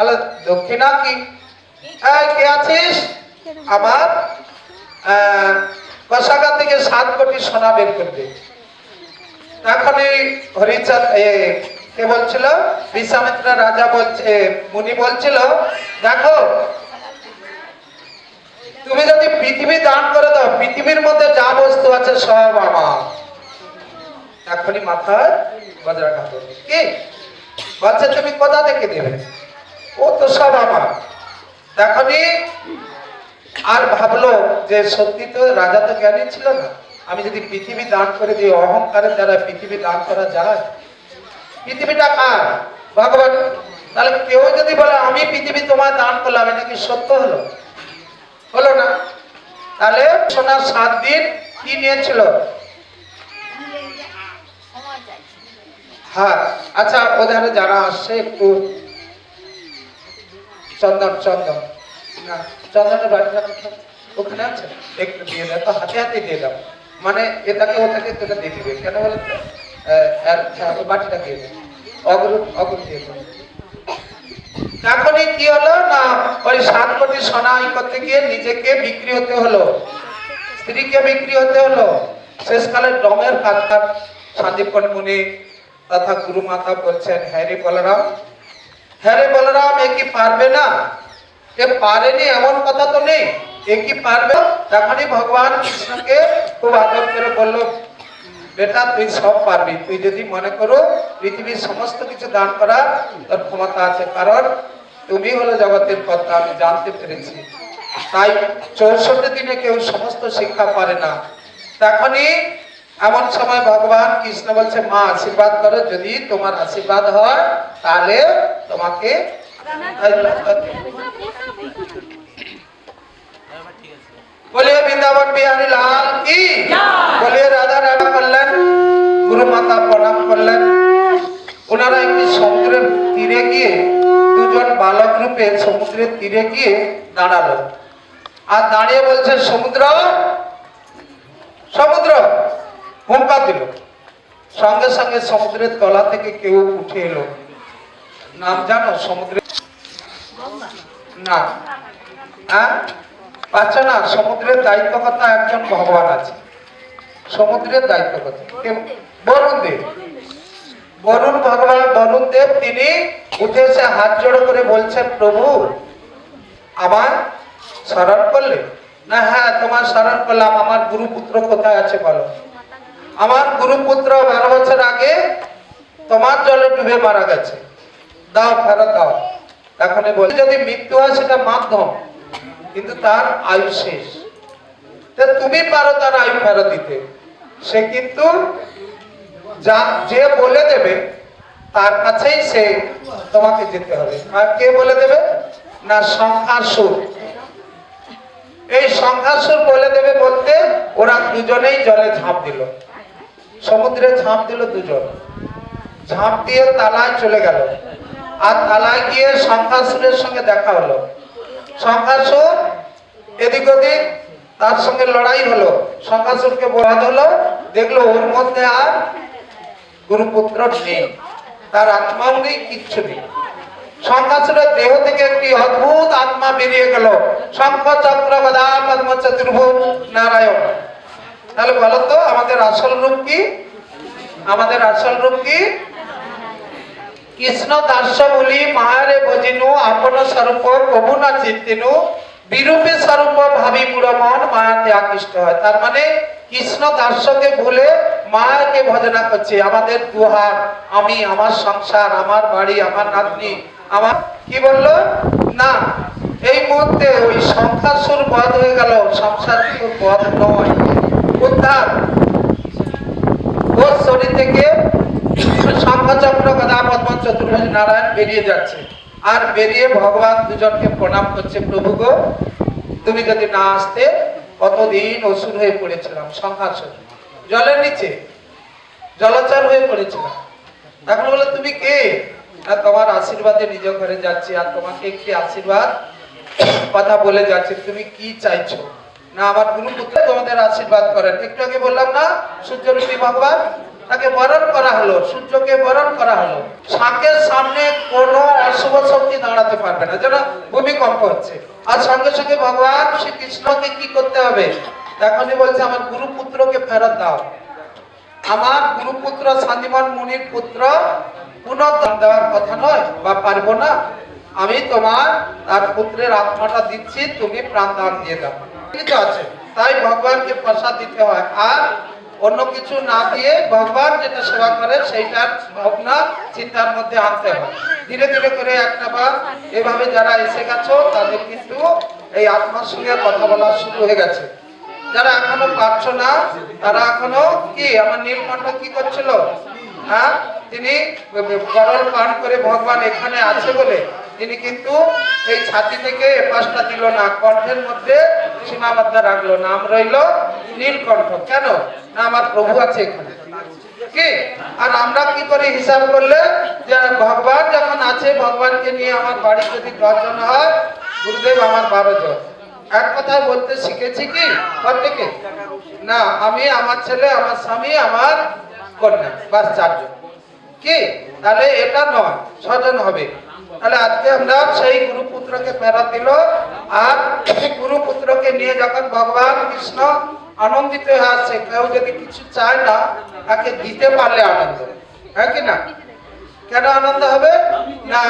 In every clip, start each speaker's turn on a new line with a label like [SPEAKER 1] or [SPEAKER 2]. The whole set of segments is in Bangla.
[SPEAKER 1] তাহলে দক্ষিণা কি? কে আছিস? আমার কষাগা থেকে 7 কোটি সোনা বের করবে। তখনই হরিচাঁদ কে বলছিল, বিশ্বামিত্র রাজা বলছে, মুনি বলছিল, দেখো তুমি যদি পৃথিবী দান করে দাও, পৃথিবীর মধ্যে যা বস্তু আছে সব আমার। এখনই মাথায় বজ্রাঘাত হলো। কি বলছে, তুমি কোথা থেকে দেবে? ও তো সব আমার। তখনই আর ভাবলো যে সত্যি তো রাজা তো জ্ঞানী ছিল না, আমি যদি পৃথিবী দান করে দিই, অহংকারের দ্বারা পৃথিবী দান করা যায়? পৃথিবীটা কার? ভগবান। তাহলে কেউ যদি বলে আমি পৃথিবী তোমায় দান করলাম, এটা কি সত্য হলো? হলো না। তাহলে সোনার 7 দিন কি নিয়েছিল? হ্যাঁ, আচ্ছা ওধারে যারা আসছে একটু চন্দন চন্দন না চন্দনের বাটিটা ওখানে আছে, একটু দিয়ে দাও তো, হাতে হাতে দিয়ে দাও। মানে এটাকে ওটাকে তোটা দেখবে কেন বলে তো, বাটিটা দিয়ে দাও, অগ্র দিয়ে দাও। এখনই কি হলো না, ওই 7 কোটি সোনা করতে গিয়ে নিজেকে বিক্রি হতে হলো, স্ত্রীকে বিক্রি হতে হলো। শেষকালে ডমের কাজকার সন্দীপন মুনি তথা গুরু মাতা বলছেন, হ্যাঁ রে বলরাম, হ্যাঁ রে বলরাম, এ কি পারবে না? এ পারেনি এমন কথা তো নেই, এ কি পারবে? তখনই ভগবান কৃষ্ণকে খুব আদর করে বলল, বেটা তুই সব পারবি, তুই যদি মনে করো পৃথিবীর সমস্ত কিছু দান করার তোর ক্ষমতা আছে, কারণ তুমি হলো জগতের কর্তা, আমি জানতে পেরেছি। তাই 64 দিনে কেউ সমস্ত শিক্ষা পারে না। তখনই এমন সময় ভগবান কৃষ্ণ বলছে, মা আশীর্বাদ করো, যদি তোমার আশীর্বাদ হয় তাহলে তোমাকে বলিয়ে বৃন্দাবন বিহারী লাল কি, বলিয়ে রাধা রাধা করলেন। গুরু মাতা প্রণাম করলেন। ওনারা একটি সমুদ্রের তীরে গিয়ে, দুজন বালক রূপে সমুদ্রের তীরে গিয়ে দাঁড়ালো, আর দাঁড়িয়ে বলছে, সমুদ্র সমুদ্র, হুঙ্কার দিল। সঙ্গে সঙ্গে সমুদ্রের তলা থেকে কেউ উঠে এলো। নাম জানো সমুদ্রের? না, হ্যাঁ পাচ্ছ না? সমুদ্রের দায়িত্বকর্তা একজন ভগবান আছে। সমুদ্রের দায়িত্বকর্তা বরুণ দেব। বরুণ ভগবান, বরুণ দেব তিনি উঠে এসে হাত জোড়ো করে বলছেন, প্রভু আমার স্মরণ করলে? না, হ্যাঁ তোমার স্মরণ করলাম। আমার গুরুপুত্র কোথায় আছে বলো? আমার গুরুপুত্র 12 বছর আগে তোমার জলে ডুবে মারা গেছে, দাও ফেরত দাও। এখন বলে, যদি মৃত্যু হয় সেটা মাধ্যম, কিন্তু তার আয়ু শেষ। তুমি পারো তার আয়ু ফেরত দিতে। সে কিন্তু যে বলে দেবে তার কাছেই সে তোমাকে যেতে হবে। আর কে বলে দেবে? না, সংখ্যাসুর। এই সংখ্যাসুর বলে দেবে বলতে ওরা দুজনেই জলে ঝাঁপ দিল, সমুদ্রে ঝাঁপ দিল। দুজন ঝাঁপ দিয়ে তালায় চলে গেল, আর তালায় গিয়ে সংখ্যাসুরের সঙ্গে দেখা হলো। সংখ্যাসুর এদিক ওদিক, তার সঙ্গে লড়াই হলো। সংখ্যাসুরকে বধ হলো, দেখলো ওর মধ্যে আর গুরুপুত্র নেই, তার আত্মাও নেই, কিচ্ছু নেই। সংখ্যাসুরের দেহ থেকে একটি অদ্ভুত আত্মা বেরিয়ে গেল, শঙ্খ চক্র গদা পদ্ম চতুর্ভুজ নারায়ণ। তাহলে বলো তো আমাদের আসল রূপ কি? আমাদের আসল রূপ কি? কৃষ্ণ দাস্য বলি মায়ারে বজিনু, আপন স্বরূপ প্রভু না চিন্তিনু, বিরূপে স্বরূপ ভাবি পুরো মন মায়াতে আকৃষ্ট হয়। তার মানে কৃষ্ণ দাস্যকে ভুলে মায়াকে ভজনা করছে। আমাদের দুহার, আমি, আমার সংসার, আমার বাড়ি, আমার নাতনি, আমার কি বললো না, এই মুহূর্তে ওই সংখ্যাসুর বধ হয়ে গেল। সংসার বধ নয়, উদ্ধার। ওর শরীর থেকে শঙ্খচক্র গদা পদ্ম চতুর্ভুজ নারায়ণ বেরিয়ে যাচ্ছে, আর বেরিয়ে ভগবান দুজনকে প্রণাম করছে, প্রভু গো তুমি যদি না আসতে কতদিন অসুর হয়ে পড়েছিলাম। সংখ্যাসুর জলের নিচে জলচর হয়ে পড়েছিলাম। এখন বলে, তুমি কে? না, তোমার আশীর্বাদে নিজ ঘরে যাচ্ছি, আর তোমাকে একটি আশীর্বাদ কথা বলে যাচ্ছে। তুমি কি চাইছো? না, আমার গুরুপুত্র তোমাদের আশীর্বাদ করেন। একটু আগে বললাম না, সূর্যরূপী ভগবান তাকে বরণ করা হলো, সূর্যকে বরণ করা হলো। শাকের সামনে কোনো অশুভ শক্তি দাঁড়াতে পারবে না, যেন ভূমিকম্প হচ্ছে। আর সঙ্গে সঙ্গে ভগবান শ্রীকৃষ্ণকে কি করতে হবে? এখনই বলছে আমার গুরুপুত্রকে ফেরত দাও। আমার গুরুপুত্র শান্তিমান মুনির পুত্র পুনর্দান দেওয়ার কথা নয়, বা পারবো না, আমি তোমার তার পুত্রের আত্মাটা দিচ্ছি, তুমি প্রাণ দান দিয়ে দাও। কিছু আছে, তাই ভগবানকে প্রসাদ দিতে হয়। আর অন্য কিছু না দিয়ে ভগবান যেটা সেবা করে সেইটার ভাবনা চিন্তার মধ্যে আনতে হয়। ধীরে ধীরে করে একটা বার এভাবে যারা এসে গেছো তাদের কিন্তু এই আত্মার সঙ্গে কথা বলা শুরু হয়ে গেছে। যারা এখনো পারছো না তারা এখনো কি, আমার নীলকণ্ঠ কি করছিল? হ্যাঁ, তিনি গরল পান করে ভগবান এখানে আছে বলে তিনি কিন্তু এই ছাতি থেকে এপাশটা দিল না, কণ্ঠের মধ্যে সীমাবদ্ধ রাখলো, নাম রইল নীলকণ্ঠ। কেন না, আমার প্রভু আছে এখানে কি। আর আমরা কি করে হিসাব করলে যে ভগবান যখন আছে, ভগবানকে নিয়ে আমার বাড়ি যদি 10 জন হয়, গুরুদেব আমার 12 জন। এক কথা বলতে শিখেছি কি প্রত্যেকে? না, আমি, আমার ছেলে, আমার স্বামী, আমার কন্যা, বাস 4 জন। কি তাহলে এটা নয়, 6 জন হবে। তাহলে আজকে আমরা সেই গুরুপুত্রকে ফেরত দিল। আর গুরুপুত্রকে নিয়ে যখন ভগবান কৃষ্ণ আনন্দিত হয়ে আসছে, কেউ যদি কিছু চায় না তাকে দিতে পারলে আনন্দ, হ্যাঁ কি না? কেন আনন্দ হবে না?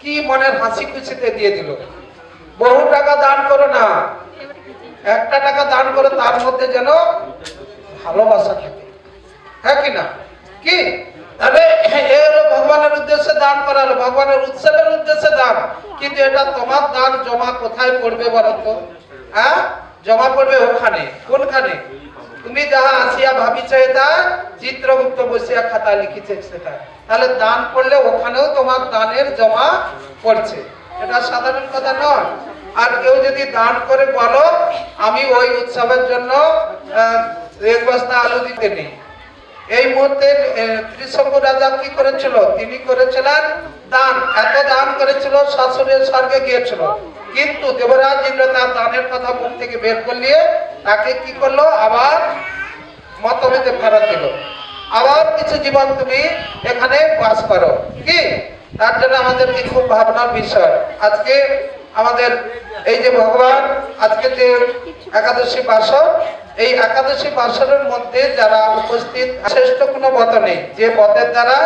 [SPEAKER 1] কি মনের হাসি খুশিতে দিয়ে দিল। বহু টাকা দান করো না, একটা টাকা দান করো, তার মধ্যে যেন ভালোবাসা থাকে, হ্যাঁ কি না? কি তাহলে ভগবানের উদ্দেশ্যে দান করা হলো, ভগবানের উৎসবের উদ্দেশ্যে দান। কিন্তু এটা তোমার দান জমা কোথায় পড়বে বলতো? হ্যাঁ, জমা পড়বে ওখানে। কোনখানে? তুমি যাহা আসিয়া ভাবিছ এটা চিত্রগুপ্ত বসিয়া খাতা লিখিছে সেটা। তাহলে দান করলে ওখানেও তোমার দানের জমা পড়ছে, এটা সাধারণ কথা নয়। আর কেউ যদি দান করে বলো আমি ওই উৎসবের জন্য 1 বস্তা আলু দিতে নেই, এই মুহূর্তে ত্রিশঙ্কু রাজা কি করেছিল? তিনি করেছিলেন দান, এত দান করেছিল শাশুড়ের স্বর্গে গিয়েছিল। কিন্তু দেবরাজ ইন্দ্র তার দানের কথা মুখ থেকে বের করলিয়ে তাকে কি করলো? আবার মতভেদে ফেরত দিল। আবার কিছু জীবন তুমি এখানে বাস করো, কি তার জন্য আমাদেরকে খুব ভাবনার বিষয়। আজকে আমাদের এই যে ভগবান আজকে যে একাদশী বাসর, এই একাদশী বাসরের মধ্যে যারা উপস্থিত, শ্রেষ্ঠ কোনো পথ নেই যে পথের দ্বারা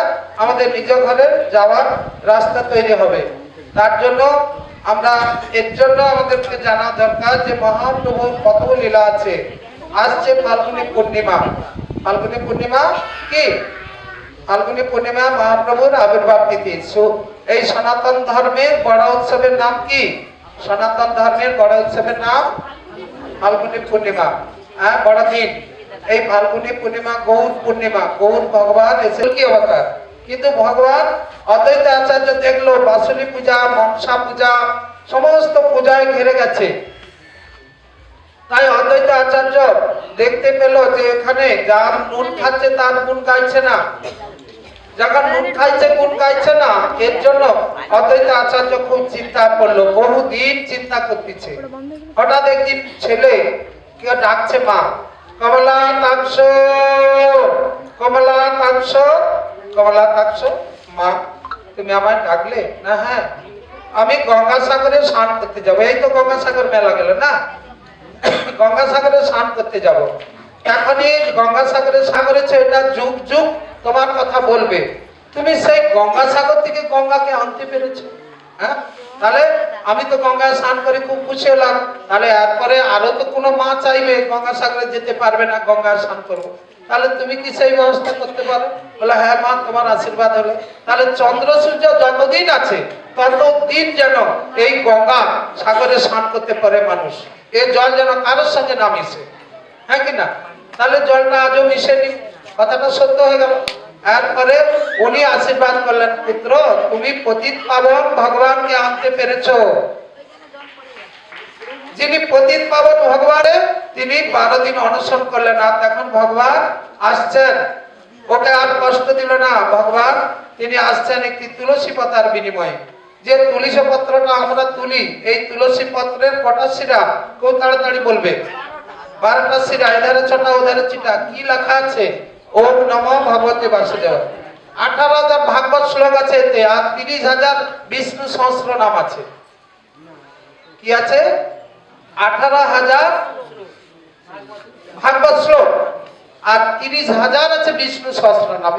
[SPEAKER 1] আমাদের নিজ ঘরে যাওয়ার রাস্তা তৈরি হবে। তার জন্য আমরা এর জন্য আমাদেরকে জানা দরকার যে মহাপ্রভুর কত লীলা আছে। আসছে ফাল্গুনী পূর্ণিমা। ফাল্গুনী পূর্ণিমা কি? ফাল্গুনী পূর্ণিমা মহাপ্রভুর আবির্ভাব তিথি। এই সনাতন ধর্মের বড় উৎসবের নাম কি? সনাতন ধর্মের বড় উৎসবের নাম ফাল্গুনী পূর্ণিমা। হ্যাঁ, বড়দিন। এই ফাল্গুনী পূর্ণিমা গৌর পূর্ণিমা, গৌর ভগবান এসে কি অবতার। কিন্তু ভগবান অদ্বৈত আচার্য দেখলো বাসুলি পূজা, মনসা পূজা, সমস্ত পূজায় ঘিরে গেছে। তাই অদ্বৈত আচার্য দেখতে পেল যে এখানে যার নুন খাচ্ছে তার গুণ গাইছে না, যখন নুন খাইছে গুণ গাইছে না, এর জন্য অদ্বৈত আচার্য খুব চিন্তা করলো, বহুদিন চিন্তা করতেছে। হঠাৎ একদিন ছেলে কেউ ডাকছে মা, কমলা তাংশ, কমলা তাংশ, কমলা তাংশ। মা তুমি আমায় ডাকলে? না, হ্যাঁ আমি গঙ্গাসাগরে স্নান করতে যাবো। এই তো গঙ্গাসাগর মেলা গেল না, গঙ্গাসাগরে স্নান করতে যাব। এখনই গঙ্গাসাগরে সাগরেছে, এটা যুগ যুগ তোমার কথা বলবে। তুমি সেই গঙ্গাসাগর থেকে গঙ্গাকে আনতে পেরেছো। হ্যাঁ, তাহলে আমি তো গঙ্গায় স্নান করে খুব খুশি হলাম। তাহলে এরপরে আরো তো কোনো মা চাইবে গঙ্গাসাগরে যেতে পারবে না, গঙ্গায় স্নান করবো, তাহলে তুমি কি সেই ব্যবস্থা করতে পারো? বলে হ্যাঁ মা, তোমার আশীর্বাদ হলে। তাহলে চন্দ্র সূর্য যতদিন আছে ততদিন যেন এই গঙ্গা সাগরে স্নান করতে পারে মানুষ। এই জল যেন কারোর সঙ্গে না মিশে, হ্যাঁ কি না? তাহলে জলটা আজও মিশেনি, কথাটা সত্য হয়ে গেল। এরপরে উনি আশীর্বাদ করলেন, পুত্র তুমি পতিত পাবন ভগবানকে আনতে পেরেছো। যিনি পতিত পাবন ভগবানে, তিনি 12 দিন অনশন করলেন। আর এখন ভগবান আসছেন, ওকে আর কষ্ট দিল না ভগবান। তিনি আসছেন একটি তুলসী পাতার বিনিময়ে। যে তুলসী পত্রটা আমরা তুলি, এই তুলসী পত্রের কটা শিরা কেউ তাড়াতাড়ি বলবে? 12টা শিরা, এধারে 6টা ওধারে 6টা। কি লেখা আছে? ওম নমো ভগবতে বাসুদেব। 18,000 ভাগবত শ্লোক আছে এতে, আর 30,000 বিষ্ণু সহস্র নাম আছে। কি আছে? 18,000 ভাগবত শ্লোক আর 30,000 আছে বিষ্ণু সহস্র নাম।